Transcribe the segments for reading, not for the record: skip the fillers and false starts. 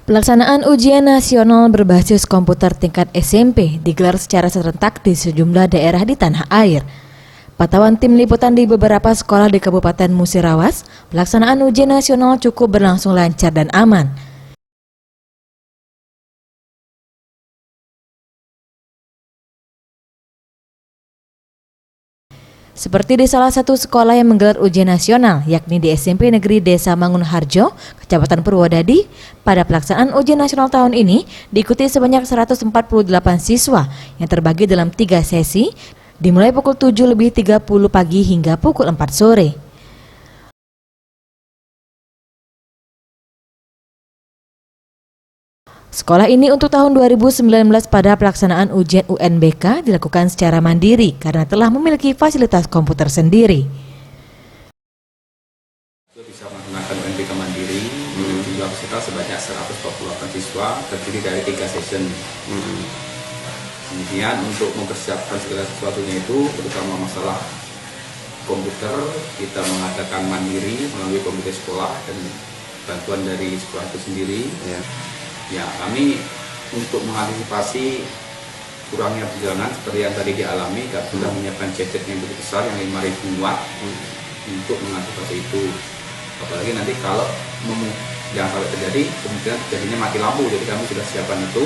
Pelaksanaan ujian nasional berbasis komputer tingkat SMP digelar secara serentak di sejumlah daerah di tanah air. Pantauan tim liputan di beberapa sekolah di Kabupaten Musirawas, pelaksanaan ujian nasional cukup berlangsung lancar dan aman. Seperti di salah satu sekolah yang menggelar ujian nasional, yakni di SMP Negeri Desa Mangunharjo, Kecamatan Purwodadi, pada pelaksanaan ujian nasional tahun ini diikuti sebanyak 148 siswa yang terbagi dalam 3 sesi, dimulai pukul 7.30 pagi hingga pukul 4 sore. Sekolah ini untuk tahun 2019 pada pelaksanaan ujian UNBK dilakukan secara mandiri karena telah memiliki fasilitas komputer sendiri. Bisa menggunakan UNBK mandiri, jumlah peserta sebanyak 148 siswa terdiri dari 3 session. Kemudian untuk mempersiapkan segala sesuatunya itu, terutama masalah komputer, kita mengadakan mandiri melalui komputer sekolah dan bantuan dari sekolah itu sendiri. Ya, kami untuk mengantisipasi kurangnya perjalanan seperti yang tadi dialami, kami sudah menyiapkan gadget yang begitu besar yang 5.000 watt untuk mengantisipasi itu. Apalagi nanti kalau jangan sampai terjadi, kemungkinan terjadinya mati lampu, jadi kami sudah siapkan itu.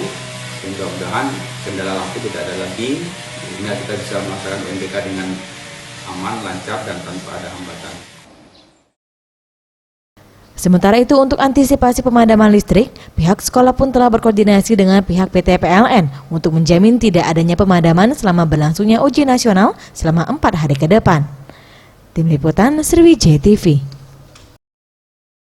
Mudah-mudahan kendala lampu tidak ada lagi, sehingga kita bisa melaksanakan UNBK dengan aman, lancar, dan tanpa ada hambatan. Sementara itu untuk antisipasi pemadaman listrik, pihak sekolah pun telah berkoordinasi dengan pihak PT PLN untuk menjamin tidak adanya pemadaman selama berlangsungnya ujian nasional selama 4 hari ke depan. Tim Liputan Sriwijaya TV.